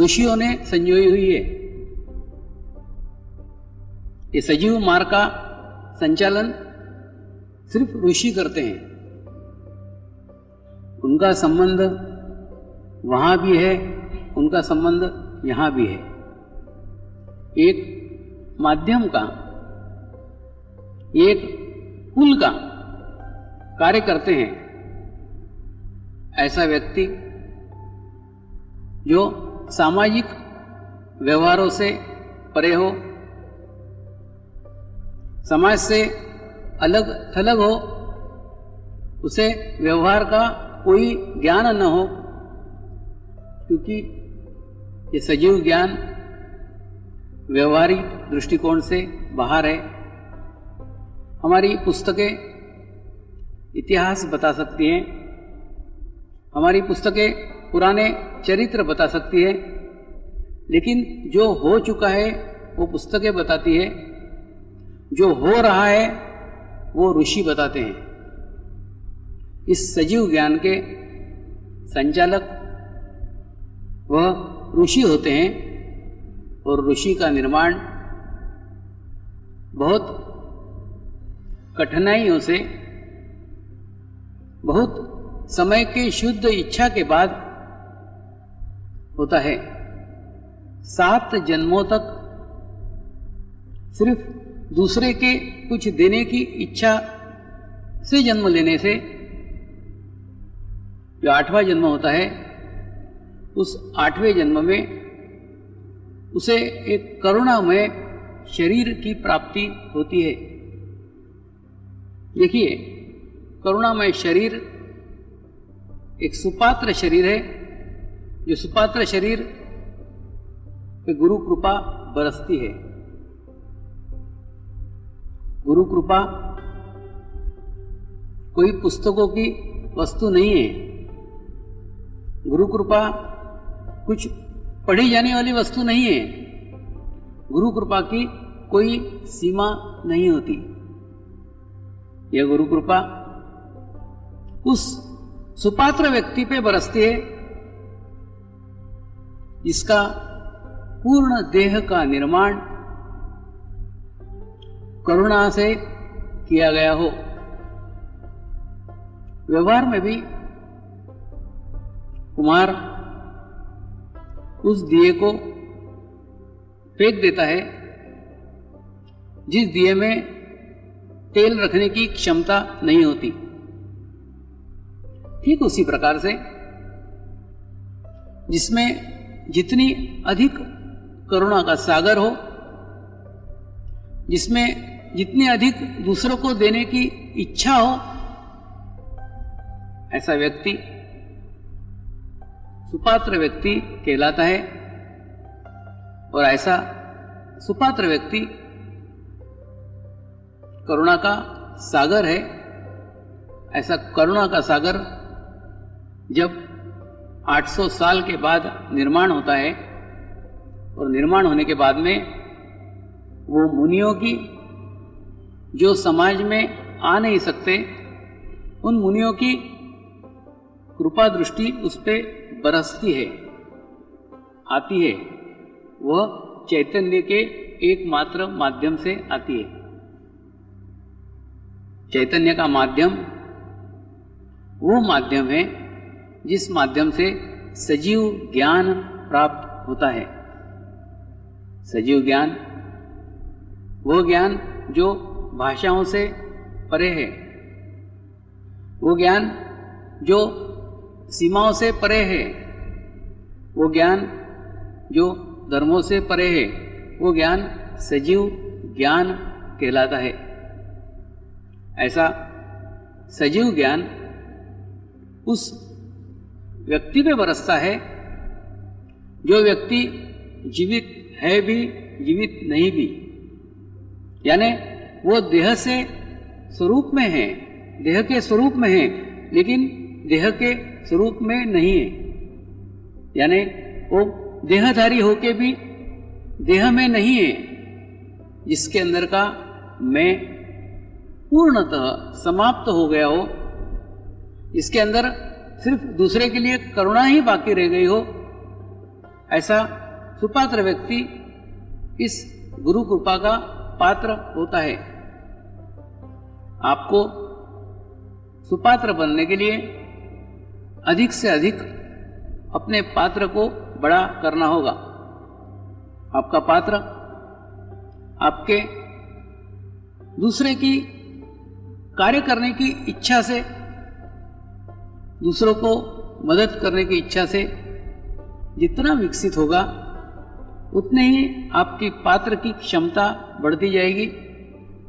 ऋषियों ने संजोई हुई है। ये सजीव मार्ग का संचालन सिर्फ ऋषि करते हैं। उनका संबंध वहां भी है, उनका संबंध यहां भी है। एक माध्यम का, एक पुल का कार्य करते हैं। ऐसा व्यक्ति जो सामाजिक व्यवहारों से परे हो, समाज से अलग थलग हो, उसे व्यवहार का कोई ज्ञान न हो, क्योंकि ये सजीव ज्ञान व्यवहारिक दृष्टिकोण से बाहर है। हमारी पुस्तकें इतिहास बता सकती हैं, हमारी पुस्तकें पुराने चरित्र बता सकती है, लेकिन जो हो चुका है वो पुस्तकें बताती है, जो हो रहा है वो ऋषि बताते हैं। इस सजीव ज्ञान के संचालक वह ऋषि होते हैं, और ऋषि का निर्माण बहुत कठिनाइयों से, बहुत समय के शुद्ध इच्छा के बाद होता है। 7 जन्मों तक सिर्फ दूसरे के कुछ देने की इच्छा से जन्म लेने से जो 8वां जन्म होता है, उस 8वें जन्म में उसे एक करुणामय शरीर की प्राप्ति होती है। देखिए, करुणामय शरीर एक सुपात्र शरीर है। जो सुपात्र शरीर पे गुरु कृपा बरसती है। गुरु कृपा कोई पुस्तकों की वस्तु नहीं है। गुरु कृपा कुछ पढ़ी जाने वाली वस्तु नहीं है। गुरु कृपा की कोई सीमा नहीं होती। यह गुरु कृपा उस सुपात्र व्यक्ति पे बरसती है जिसका पूर्ण देह का निर्माण करुणा से किया गया हो। व्यवहार में भी कुम्हार उस दिए को फेंक देता है जिस दिए में तेल रखने की क्षमता नहीं होती। ठीक उसी प्रकार से जिसमें जितनी अधिक करुणा का सागर हो, जिसमें जितनी अधिक दूसरों को देने की इच्छा हो, ऐसा व्यक्ति सुपात्र व्यक्ति कहलाता है। और ऐसा सुपात्र व्यक्ति करुणा का सागर है। ऐसा करुणा का सागर जब 800 साल के बाद निर्माण होता है, और निर्माण होने के बाद में वो मुनियों की जो समाज में आ नहीं सकते, उन मुनियों की कृपा दृष्टि उस पे बरसती है, आती है। वह चैतन्य के एकमात्र माध्यम से आती है। चैतन्य का माध्यम वो माध्यम है जिस माध्यम से सजीव ज्ञान प्राप्त होता है। सजीव ज्ञान वो ज्ञान जो भाषाओं से परे है, वो ज्ञान जो सीमाओं से परे है, वो ज्ञान जो धर्मों से परे है, वो ज्ञान सजीव ज्ञान कहलाता है। ऐसा सजीव ज्ञान उस व्यक्ति पे बरसता है जो व्यक्ति जीवित है भी, जीवित नहीं भी। यानी वो देह से स्वरूप में है, देह के स्वरूप में है, लेकिन देह के स्वरूप में नहीं है। यानी वो देहधारी होके भी देह में नहीं है, जिसके अंदर का मैं पूर्णतः समाप्त हो गया हो, इसके अंदर सिर्फ दूसरे के लिए करुणा ही बाकी रह गई हो, ऐसा सुपात्र व्यक्ति इस गुरु कृपा का पात्र होता है। आपको सुपात्र बनने के लिए अधिक से अधिक अपने पात्र को बड़ा करना होगा। आपका पात्र आपके दूसरे की कार्य करने की इच्छा से, दूसरों को मदद करने की इच्छा से जितना विकसित होगा, उतने ही आपकी पात्र की क्षमता बढ़ती जाएगी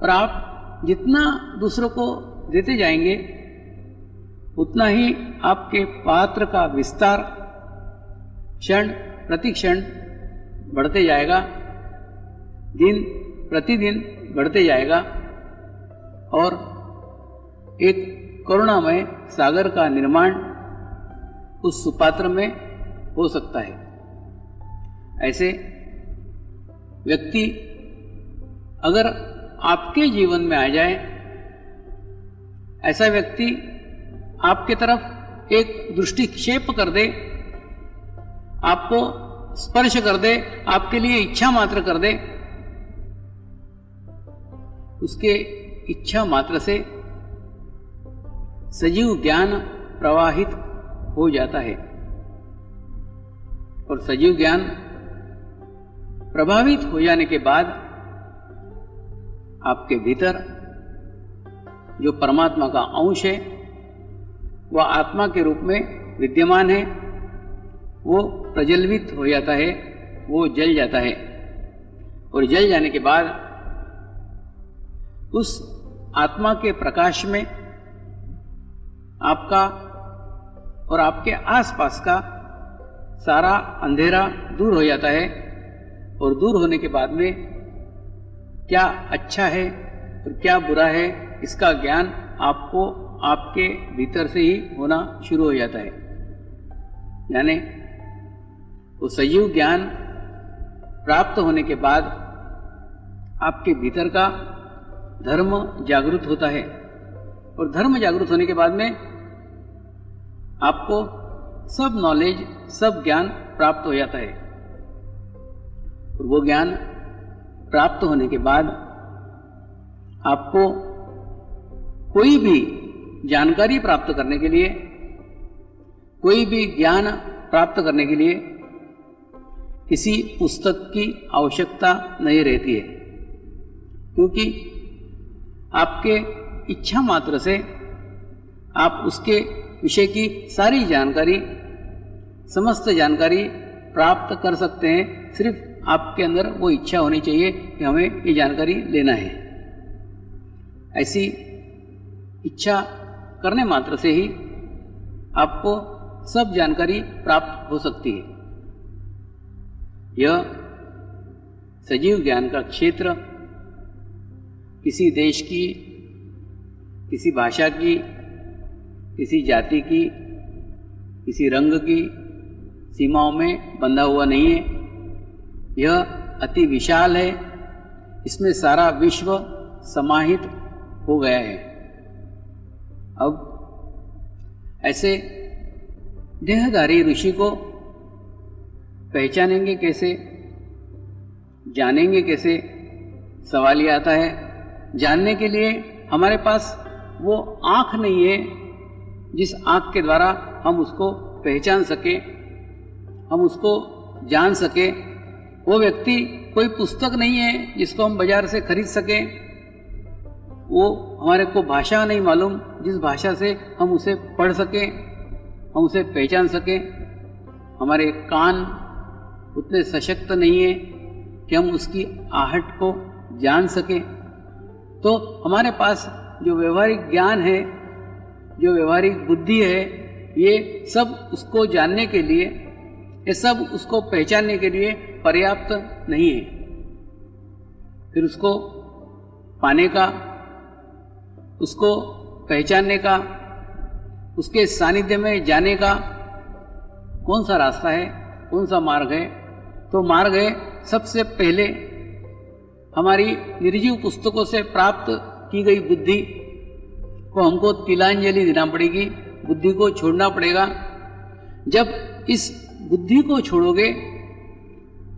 और आप जितना दूसरों को देते जाएंगे, उतना ही आपके पात्र का विस्तार क्षण प्रति क्षण बढ़ते जाएगा, दिन प्रतिदिन बढ़ते जाएगा और एक करुणामय सागर का निर्माण उस सुपात्र में हो सकता है। ऐसे व्यक्ति अगर आपके जीवन में आ जाए, ऐसा व्यक्ति आपके तरफ एक दृष्टिक्षेप कर दे, आपको स्पर्श कर दे, आपके लिए इच्छा मात्र कर दे, उसके इच्छा मात्र से सजीव ज्ञान प्रवाहित हो जाता है और सजीव ज्ञान प्रभावित हो जाने के बाद आपके भीतर जो परमात्मा का अंश है, वह आत्मा के रूप में विद्यमान है, वो प्रज्वलित हो जाता है, वो जल जाता है और जल जाने के बाद उस आत्मा के प्रकाश में आपका और आपके आसपास का सारा अंधेरा दूर हो जाता है और दूर होने के बाद में क्या अच्छा है और क्या बुरा है, इसका ज्ञान आपको आपके भीतर से ही होना शुरू हो जाता है। यानी वो सजीव ज्ञान प्राप्त होने के बाद आपके भीतर का धर्म जागृत होता है और धर्म जागृत होने के बाद में आपको सब नॉलेज, सब ज्ञान प्राप्त हो जाता है और वो ज्ञान प्राप्त होने के बाद आपको कोई भी जानकारी प्राप्त करने के लिए, कोई भी ज्ञान प्राप्त करने के लिए किसी पुस्तक की आवश्यकता नहीं रहती है, क्योंकि आपके इच्छा मात्र से आप उसके विषय की सारी जानकारी, समस्त जानकारी प्राप्त कर सकते हैं। सिर्फ आपके अंदर वो इच्छा होनी चाहिए कि हमें ये जानकारी लेना है। ऐसी इच्छा करने मात्र से ही आपको सब जानकारी प्राप्त हो सकती है। यह सजीव ज्ञान का क्षेत्र किसी देश की, किसी भाषा की, किसी जाति की, किसी रंग की सीमाओं में बंधा हुआ नहीं है। यह अति विशाल है, इसमें सारा विश्व समाहित हो गया है। अब ऐसे देहधारी ऋषि को पहचानेंगे कैसे, जानेंगे कैसे, सवाल ये आता है। जानने के लिए हमारे पास वो आँख नहीं है जिस आँख के द्वारा हम उसको पहचान सके, हम उसको जान सके। वो व्यक्ति कोई पुस्तक नहीं है जिसको हम बाजार से खरीद सकें। वो हमारे को भाषा नहीं मालूम जिस भाषा से हम उसे पढ़ सकें, हम उसे पहचान सकें। हमारे कान उतने सशक्त नहीं है कि हम उसकी आहट को जान सकें। तो हमारे पास जो व्यवहारिक ज्ञान है, जो व्यवहारिक बुद्धि है, ये सब उसको जानने के लिए, ये सब उसको पहचानने के लिए पर्याप्त नहीं है। फिर उसको पाने का, उसको पहचानने का, उसके सानिध्य में जाने का कौन सा रास्ता है, कौन सा मार्ग है? तो मार्ग है सबसे पहले हमारी निर्जीव पुस्तकों से प्राप्त की गई बुद्धि को हमको तिलांजलि देना पड़ेगी, बुद्धि को छोड़ना पड़ेगा। जब इस बुद्धि को छोड़ोगे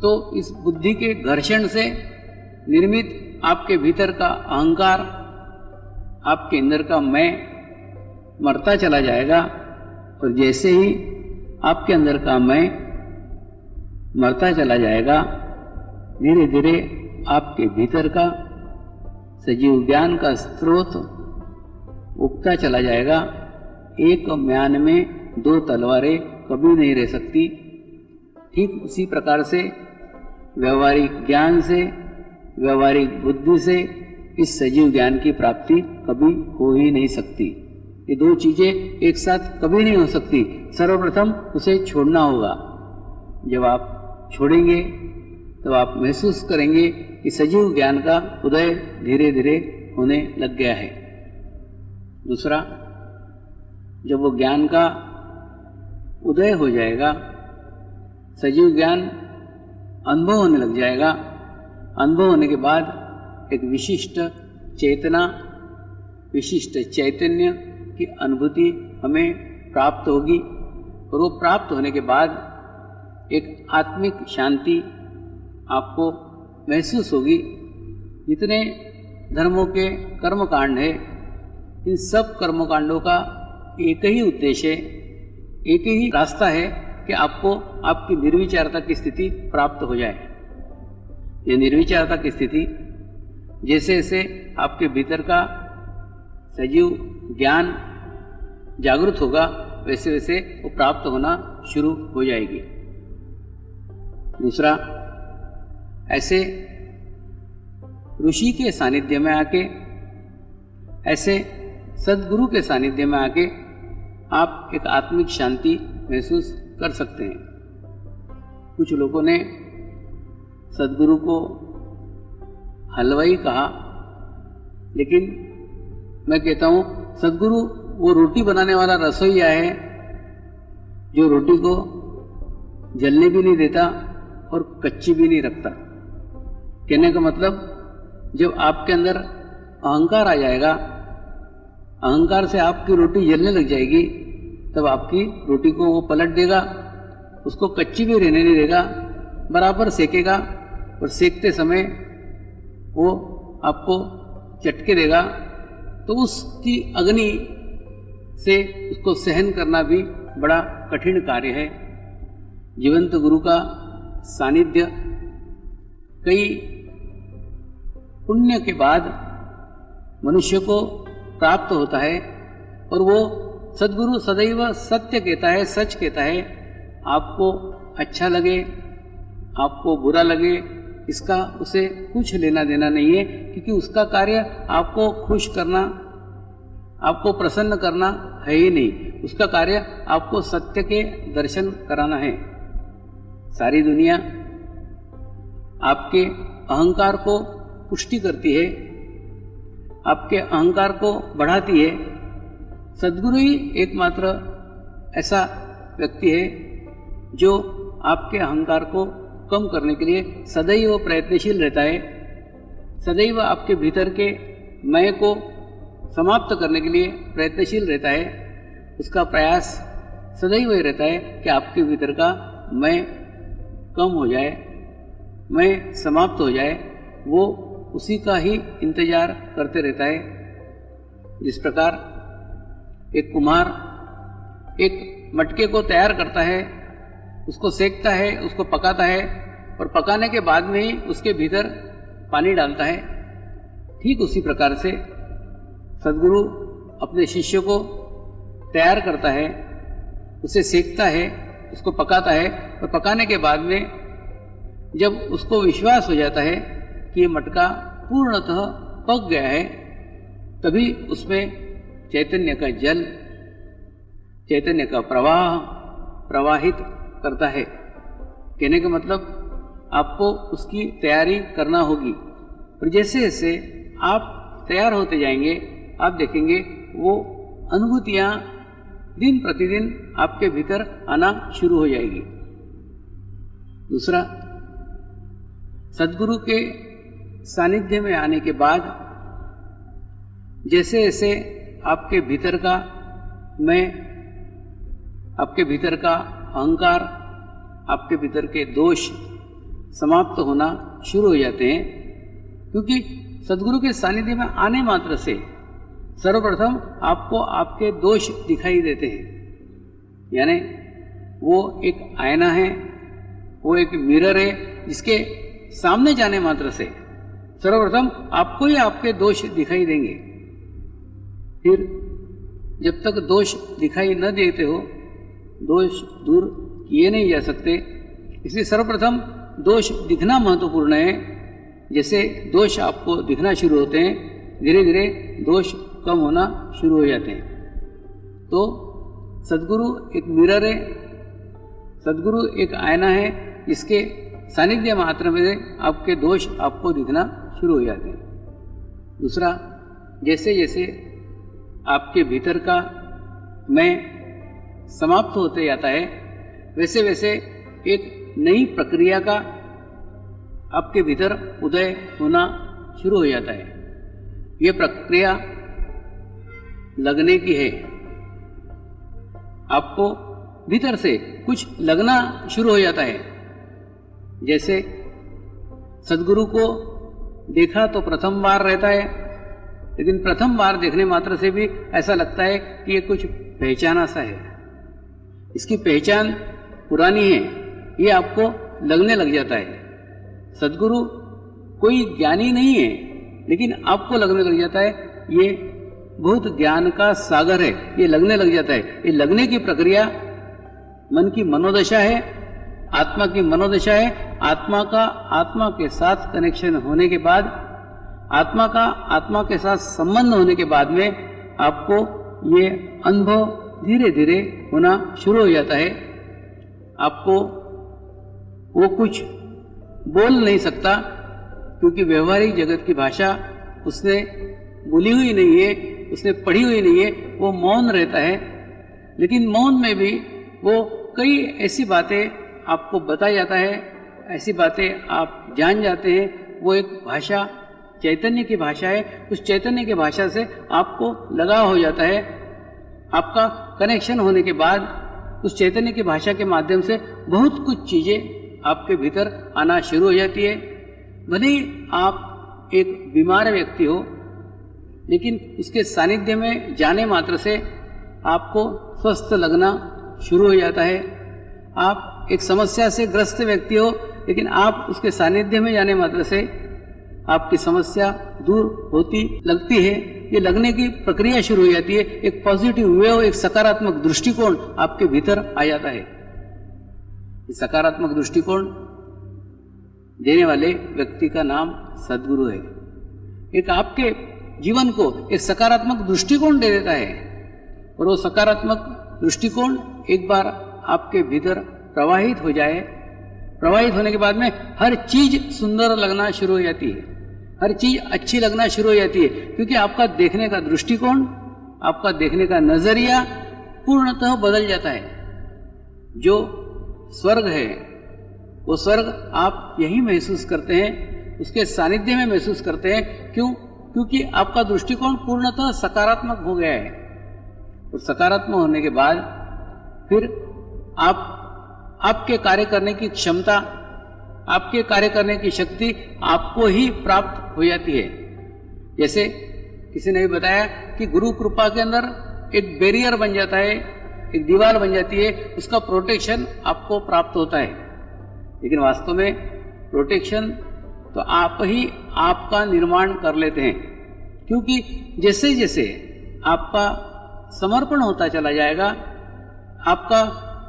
तो इस बुद्धि के घर्षण से निर्मित आपके भीतर का अहंकार, आपके अंदर का मैं मरता चला जाएगा। और जैसे ही आपके अंदर का मैं मरता चला जाएगा, धीरे धीरे आपके भीतर का सजीव ज्ञान का स्रोत उगता चला जाएगा। एक म्यान में दो तलवारें कभी नहीं रह सकती। ठीक उसी प्रकार से व्यवहारिक ज्ञान से, व्यवहारिक बुद्धि से इस सजीव ज्ञान की प्राप्ति कभी हो ही नहीं सकती। ये दो चीजें एक साथ कभी नहीं हो सकती। सर्वप्रथम उसे छोड़ना होगा। जब आप छोड़ेंगे तो आप महसूस करेंगे कि सजीव ज्ञान का उदय धीरे धीरे होने लग गया है। दूसरा, जब वो ज्ञान का उदय हो जाएगा, सजीव ज्ञान अनुभव होने लग जाएगा। अनुभव होने के बाद एक विशिष्ट चेतना, विशिष्ट चैतन्य की अनुभूति हमें प्राप्त होगी। और वो प्राप्त होने के बाद एक आत्मिक शांति आपको महसूस होगी। जितने धर्मों के कर्मकांड है, इन सब कर्मकांडों का एक ही उद्देश्य है, एक ही रास्ता है कि आपको आपकी निर्विचारता की स्थिति प्राप्त हो जाए। ये निर्विचारता की स्थिति जैसे जैसे आपके भीतर का सजीव ज्ञान जागृत होगा, वैसे वैसे वो प्राप्त होना शुरू हो जाएगी। दूसरा, ऐसे ऋषि के सानिध्य में आके, ऐसे सद्गुरु के सानिध्य में आके आप एक आत्मिक शांति महसूस कर सकते हैं। कुछ लोगों ने सद्गुरु को हलवाई कहा, लेकिन मैं कहता हूँ सद्गुरु वो रोटी बनाने वाला रसोईया है जो रोटी को जलने भी नहीं देता और कच्ची भी नहीं रखता। कहने का मतलब, जब आपके अंदर अहंकार आ जाएगा, अहंकार से आपकी रोटी जलने लग जाएगी, तब आपकी रोटी को वो पलट देगा, उसको कच्ची भी रहने नहीं देगा, बराबर सेकेगा। और सेकते समय वो आपको चटके देगा, तो उसकी अग्नि से उसको सहन करना भी बड़ा कठिन कार्य है। जीवंत गुरु का सानिध्य कई पुण्य के बाद मनुष्य को प्राप्त होता है। और वो सद्गुरु सदैव सत्य कहता है, सच कहता है। आपको अच्छा लगे, आपको बुरा लगे, इसका उसे कुछ लेना देना नहीं है, क्योंकि उसका कार्य आपको खुश करना, आपको प्रसन्न करना है ही नहीं। उसका कार्य आपको सत्य के दर्शन कराना है। सारी दुनिया आपके अहंकार को पुष्टि करती है, आपके अहंकार को बढ़ाती है। सद्गुरु ही एकमात्र ऐसा व्यक्ति है जो आपके अहंकार को कम करने के लिए सदैव प्रयत्नशील रहता है, सदैव आपके भीतर के मैं को समाप्त करने के लिए प्रयत्नशील रहता है। उसका प्रयास सदैव ये रहता है कि आपके भीतर का मैं कम हो जाए, मैं समाप्त हो जाए। वो उसी का ही इंतजार करते रहता है। जिस प्रकार एक कुम्हार एक मटके को तैयार करता है, उसको सेकता है, उसको पकाता है, और पकाने के बाद में ही उसके भीतर पानी डालता है। ठीक उसी प्रकार से सद्गुरु अपने शिष्य को तैयार करता है, उसे सेकता है, उसको पकाता है, और पकाने के बाद में जब उसको विश्वास हो जाता है कि ये मटका पूर्णतः पक गया है, तभी उसमें चैतन्य का जल, चैतन्य का प्रवाह प्रवाहित करता है। कहने का मतलब, आपको उसकी तैयारी करना होगी। और जैसे जैसे आप तैयार होते जाएंगे, आप देखेंगे वो अनुभूतियां दिन प्रतिदिन आपके भीतर आना शुरू हो जाएगी। दूसरा, सद्गुरु के सानिध्य में आने के बाद जैसे जैसे आपके भीतर का मैं, आपके भीतर का अहंकार, आपके भीतर के दोष समाप्त होना शुरू हो जाते हैं, क्योंकि सदगुरु के सानिध्य में आने मात्र से सर्वप्रथम आपको आपके दोष दिखाई देते हैं। यानी वो एक आईना है, वो एक मिरर है, जिसके सामने जाने मात्र से सर्वप्रथम आपको ही आपके दोष दिखाई देंगे। फिर जब तक दोष दिखाई न देते हो, दोष दूर किए नहीं जा सकते। इसलिए सर्वप्रथम दोष दिखना महत्वपूर्ण है। जैसे दोष आपको दिखना शुरू होते हैं, धीरे धीरे दोष कम होना शुरू हो जाते हैं। तो सदगुरु एक मिरर है, सदगुरु एक आईना है, इसके सानिध्य मात्र में आपके दोष आपको दिखना शुरू हो जाते हैं। दूसरा, जैसे जैसे आपके भीतर का मैं समाप्त होते जाता है, वैसे वैसे एक नई प्रक्रिया का आपके भीतर उदय होना शुरू हो जाता है। ये प्रक्रिया लगने की है। आपको भीतर से कुछ लगना शुरू हो जाता है। जैसे सदगुरु को देखा तो प्रथम बार रहता है, लेकिन प्रथम बार देखने मात्र से भी ऐसा लगता है कि ये कुछ पहचाना सा है, इसकी पहचान पुरानी है, ये आपको लगने लग जाता है। सदगुरु कोई ज्ञानी नहीं है, लेकिन आपको लगने लग जाता है ये बहुत ज्ञान का सागर है, ये लगने लग जाता है। ये लगने की प्रक्रिया मन की मनोदशा है, आत्मा की मनोदशा है। आत्मा का आत्मा के साथ कनेक्शन होने के बाद, आत्मा का आत्मा के साथ संबंध होने के बाद में आपको ये अनुभव धीरे धीरे होना शुरू हो जाता है। आपको वो कुछ बोल नहीं सकता, क्योंकि व्यवहारिक जगत की भाषा उसने बोली हुई नहीं है, उसने पढ़ी हुई नहीं है, वो मौन रहता है। लेकिन मौन में भी वो कई ऐसी बातें आपको बताया जाता है, ऐसी बातें आप जान जाते हैं। वो एक भाषा चैतन्य की भाषा है। उस चैतन्य की भाषा से आपको लगाव हो जाता है। आपका कनेक्शन होने के बाद उस चैतन्य की भाषा के माध्यम से बहुत कुछ चीजें आपके भीतर आना शुरू हो जाती है। भले ही आप एक बीमार व्यक्ति हो, लेकिन उसके सानिध्य में जाने मात्र से आपको स्वस्थ लगना शुरू हो जाता है। आप एक समस्या से ग्रस्त व्यक्ति हो, लेकिन आप उसके सानिध्य में जाने मात्र से आपकी समस्या दूर होती लगती है। ये लगने की प्रक्रिया शुरू हो जाती है। एक पॉजिटिव वेव, एक सकारात्मक दृष्टिकोण आपके भीतर आ जाता है। सकारात्मक दृष्टिकोण देने वाले व्यक्ति का नाम सदगुरु है। एक आपके जीवन को एक सकारात्मक दृष्टिकोण दे देता है, और वो सकारात्मक दृष्टिकोण एक बार आपके भीतर प्रवाहित हो जाए, प्रवाहित होने के बाद में हर चीज सुंदर लगना शुरू हो जाती है, हर चीज अच्छी लगना शुरू हो जाती है, क्योंकि आपका देखने का दृष्टिकोण, आपका देखने का नजरिया पूर्णतः बदल जाता है। जो स्वर्ग है वो स्वर्ग आप यही महसूस करते हैं, उसके सानिध्य में महसूस करते हैं। क्यों? क्योंकि आपका दृष्टिकोण पूर्णतः सकारात्मक हो गया है। और सकारात्मक होने के बाद फिर आपके कार्य करने की क्षमता, आपके कार्य करने की शक्ति आपको ही प्राप्त हो जाती है। जैसे किसी ने भी बताया कि गुरु कृपा के अंदर एक बैरियर बन जाता है, एक दीवार बन जाती है, उसका प्रोटेक्शन आपको प्राप्त होता है। लेकिन वास्तव में प्रोटेक्शन तो आप ही आपका निर्माण कर लेते हैं, क्योंकि जैसे जैसे आपका समर्पण होता चला जाएगा, आपका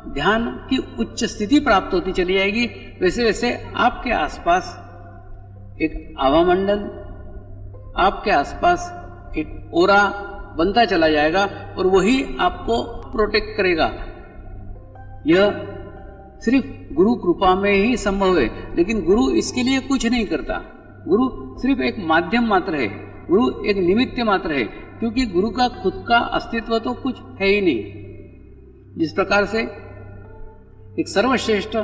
ध्यान की उच्च स्थिति प्राप्त होती चली जाएगी, वैसे वैसे आपके आसपास एक आवामंडल, आपके आसपास एक ओरा बनता चला जाएगा, और वही आपको प्रोटेक्ट करेगा। यह सिर्फ गुरु कृपा में ही संभव है। लेकिन गुरु इसके लिए कुछ नहीं करता। गुरु सिर्फ एक माध्यम मात्र है, गुरु एक निमित्त मात्र है, क्योंकि गुरु का खुद का अस्तित्व तो कुछ है ही नहीं। जिस प्रकार से एक सर्वश्रेष्ठ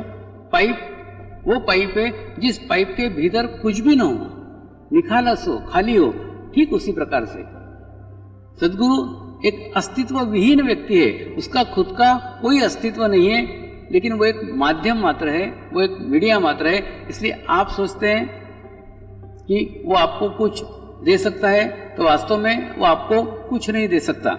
पाइप वो पाइप है जिस पाइप के भीतर कुछ भी न हो, निखालस हो, खाली हो, ठीक उसी प्रकार से सदगुरु एक अस्तित्व विहीन व्यक्ति है। उसका खुद का कोई अस्तित्व नहीं है, लेकिन वो एक माध्यम मात्र है, वो एक मीडिया मात्र है। इसलिए आप सोचते हैं कि वो आपको कुछ दे सकता है, तो वास्तव में वो आपको कुछ नहीं दे सकता।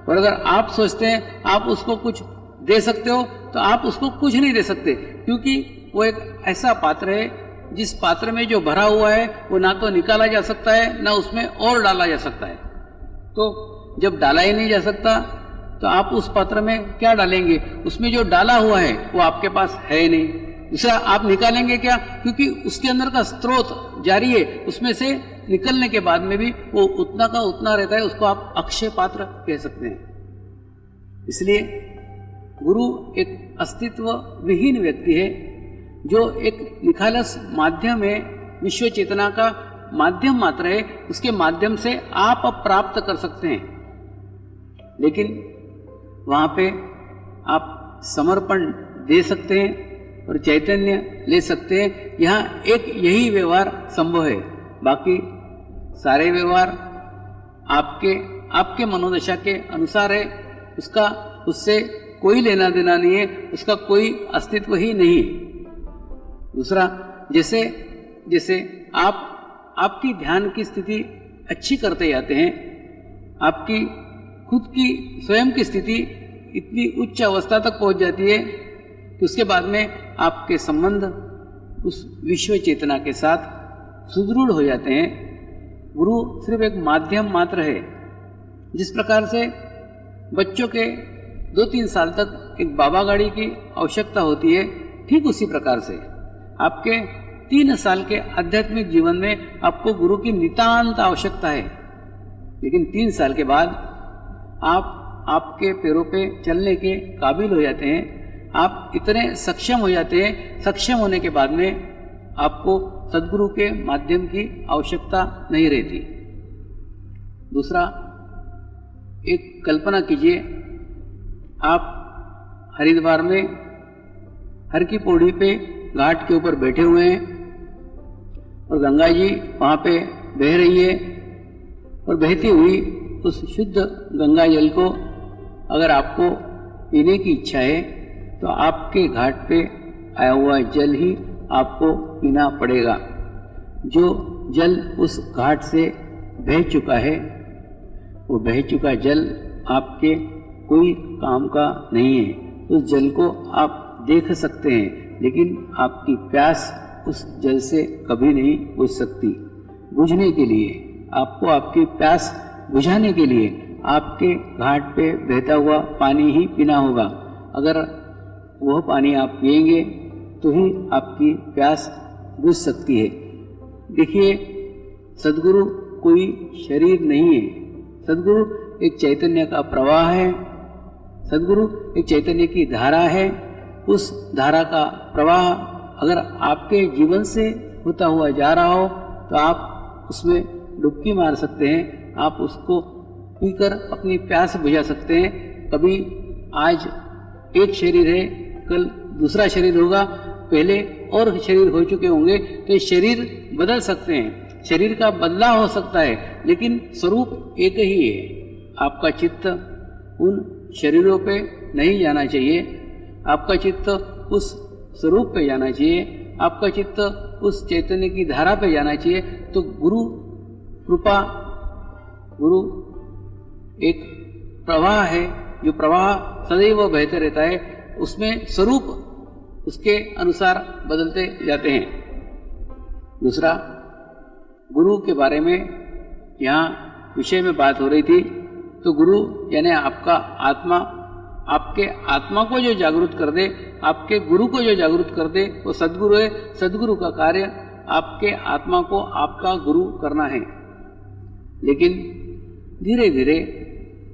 और अगर आप सोचते हैं आप उसको कुछ दे सकते हो, तो आप उसको कुछ नहीं दे सकते, क्योंकि वो एक ऐसा पात्र है जिस पात्र में जो भरा हुआ है वो ना तो निकाला जा सकता है, ना उसमें और डाला जा सकता है। तो जब डाला ही नहीं जा सकता तो आप उस पात्र में क्या डालेंगे? उसमें जो डाला हुआ है वो आपके पास है ही नहीं। दूसरा, आप निकालेंगे क्या? क्योंकि उसके अंदर का स्रोत जारी है, उसमें से निकलने के बाद में भी वो उतना का उतना रहता है। उसको आप अक्षय पात्र कह सकते हैं। इसलिए गुरु एक अस्तित्व विहीन व्यक्ति है जो एक निखालस माध्यम है, विश्व चेतना का माध्यम मात्र है। उसके माध्यम से आप प्राप्त कर सकते हैं, लेकिन वहां पे आप समर्पण दे सकते हैं और चैतन्य ले सकते हैं। यहाँ एक यही व्यवहार संभव है, बाकी सारे व्यवहार आपके मनोदशा के अनुसार है। उससे कोई लेना देना नहीं है, उसका कोई अस्तित्व ही नहीं है। दूसरा, जैसे आपकी ध्यान की स्थिति अच्छी करते जाते हैं, आपकी खुद की स्वयं की स्थिति इतनी उच्च अवस्था तक पहुंच जाती है कि उसके बाद में आपके संबंध उस विश्व चेतना के साथ सुदृढ़ हो जाते हैं। गुरु सिर्फ एक माध्यम मात्र है। जिस प्रकार से बच्चों के 2-3 साल तक एक बाबा गाड़ी की आवश्यकता होती है, ठीक उसी प्रकार से आपके 3 साल के आध्यात्मिक जीवन में आपको गुरु की नितांत आवश्यकता है। लेकिन 3 साल के बाद आप आपके पैरों पे चलने के काबिल हो जाते हैं, आप इतने सक्षम हो जाते हैं। सक्षम होने के बाद में आपको सद्गुरु के माध्यम की आवश्यकता नहीं रहती। दूसरा, एक कल्पना कीजिए, आप हरिद्वार में हर की पौड़ी पे घाट के ऊपर बैठे हुए हैं और गंगा जी वहाँ पे बह रही है, और बहती हुई उस शुद्ध गंगा जल को अगर आपको पीने की इच्छा है तो आपके घाट पे आया हुआ जल ही आपको पीना पड़ेगा। जो जल उस घाट से बह चुका है, वो बह चुका जल आपके कोई काम का नहीं है। उस जल को आप देख सकते हैं, लेकिन आपकी प्यास उस जल से कभी नहीं बुझ सकती। बुझने के लिए आपको, आपकी प्यास बुझाने के लिए आपके घाट पे बहता हुआ पानी ही पीना होगा। अगर वह पानी आप पिएंगे तो ही आपकी प्यास बुझ सकती है। देखिए, सद्गुरु कोई शरीर नहीं है। सद्गुरु एक चैतन्य का प्रवाह है। सद्गुरु एक चैतन्य की धारा है। उस धारा का प्रवाह अगर आपके जीवन से होता हुआ जा रहा हो तो आप उसमें डुबकी मार सकते हैं। आप उसको पीकर अपनी प्यास बुझा सकते हैं। कभी आज एक शरीर है, कल दूसरा शरीर होगा, पहले और शरीर हो चुके होंगे, तो ये शरीर बदल सकते हैं, शरीर का बदलाव हो सकता है, लेकिन स्वरूप एक ही है। आपका चित्त उन शरीरों पे नहीं जाना चाहिए, आपका चित्त उस स्वरूप पे जाना चाहिए, आपका चित्त उस चैतन्य की धारा पे जाना चाहिए। तो गुरु कृपा, गुरु एक प्रवाह है, जो प्रवाह सदैव बहते रहता है, उसमें स्वरूप उसके अनुसार बदलते जाते हैं। दूसरा, गुरु के बारे में यहाँ विषय में बात हो रही थी, तो गुरु यानी आपका आत्मा, आपके आत्मा को जो जागरूक कर दे, आपके गुरु को जो जागरूक कर दे, वो सद्गुरु है। सद्गुरु का कार्य आपके आत्मा को आपका गुरु करना है। लेकिन धीरे धीरे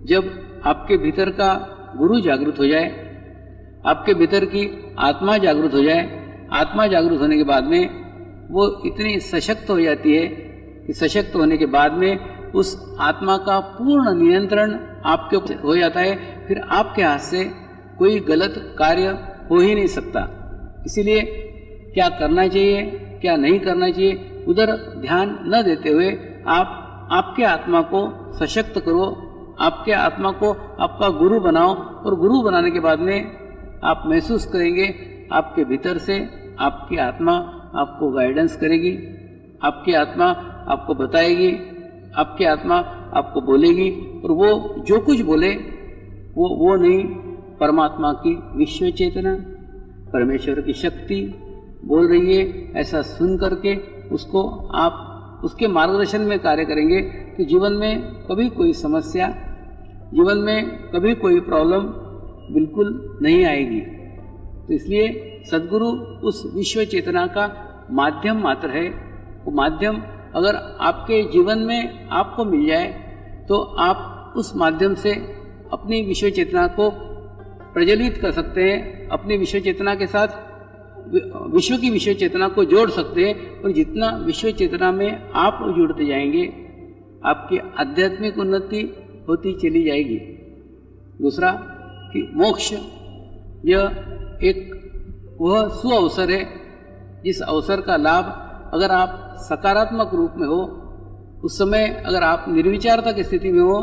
जब आपके भीतर का गुरु जागृत हो जाए, आपके भीतर की आत्मा जागृत हो जाए, आत्मा जागृत होने के बाद में वो इतनी सशक्त हो जाती है कि सशक्त होने के बाद में उस आत्मा का पूर्ण नियंत्रण आपके ऊपर हो जाता है। फिर आपके हाथ से कोई गलत कार्य हो ही नहीं सकता। इसीलिए क्या करना चाहिए, क्या नहीं करना चाहिए, उधर ध्यान न देते हुए आप आपके आत्मा को सशक्त करो, आपके आत्मा को आपका गुरु बनाओ, और गुरु बनाने के बाद में आप महसूस करेंगे, आपके भीतर से आपकी आत्मा आपको गाइडेंस करेगी, आपकी आत्मा आपको बताएगी, आपकी आत्मा आपको बोलेगी, और वो जो कुछ बोले वो नहीं, परमात्मा की विश्व चेतना, परमेश्वर की शक्ति बोल रही है, ऐसा सुन करके उसको आप उसके मार्गदर्शन में कार्य करेंगे कि जीवन में कभी कोई समस्या, जीवन में कभी कोई प्रॉब्लम बिल्कुल नहीं आएगी। तो इसलिए सद्गुरु उस विश्व चेतना का माध्यम मात्र है। वो माध्यम अगर आपके जीवन में आपको मिल जाए तो आप उस माध्यम से अपनी विश्व चेतना को प्रज्वलित कर सकते हैं, अपनी विश्व चेतना के साथ विश्व की विश्व चेतना को जोड़ सकते हैं, और जितना विश्व चेतना में आप जुड़ते जाएंगे आपकी आध्यात्मिक उन्नति होती चली जाएगी। दूसरा कि मोक्ष यह एक वह सुअवसर है जिस अवसर का लाभ अगर आप सकारात्मक रूप में हो, उस समय अगर आप निर्विचारता की स्थिति में हो,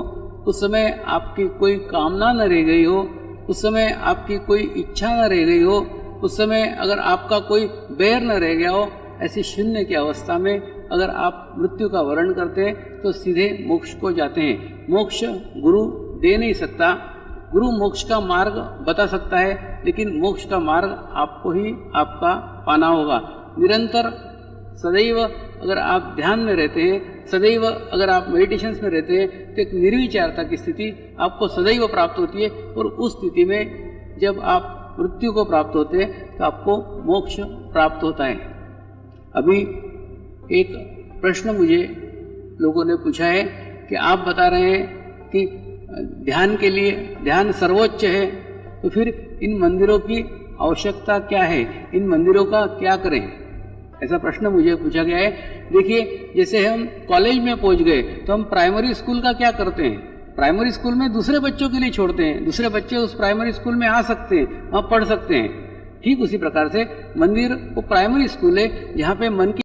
उस समय आपकी कोई कामना न रह गई हो, उस समय आपकी कोई इच्छा न रह गई हो, उस समय अगर आपका कोई बैर न रह गया हो, ऐसी शून्य की अवस्था में अगर आप मृत्यु का वर्ण करते हैं तो सीधे मोक्ष को जाते हैं। मोक्ष गुरु दे नहीं सकता, गुरु मोक्ष का मार्ग बता सकता है, लेकिन मोक्ष का मार्ग आपको ही आपका पाना होगा। निरंतर सदैव अगर आप ध्यान में रहते हैं, सदैव अगर आप मेडिटेशंस में रहते हैं, तो एक निर्विचारता की स्थिति आपको सदैव प्राप्त होती है, और उस स्थिति में जब आप मृत्यु को प्राप्त होते हैं तो आपको मोक्ष प्राप्त होता है। अभी एक प्रश्न मुझे लोगों ने पूछा है कि आप बता रहे हैं कि ध्यान के लिए ध्यान सर्वोच्च है, तो फिर इन मंदिरों की आवश्यकता क्या है, इन मंदिरों का क्या करें, ऐसा प्रश्न मुझे पूछा गया है। देखिए, जैसे हम कॉलेज में पहुंच गए तो हम प्राइमरी स्कूल का क्या करते हैं, प्राइमरी स्कूल में दूसरे बच्चों के लिए छोड़ते हैं, दूसरे बच्चे उस प्राइमरी स्कूल में आ सकते हैं, वहाँ पढ़ सकते हैं। ठीक उसी प्रकार से मंदिर वो प्राइमरी स्कूल है जहाँ पे मन की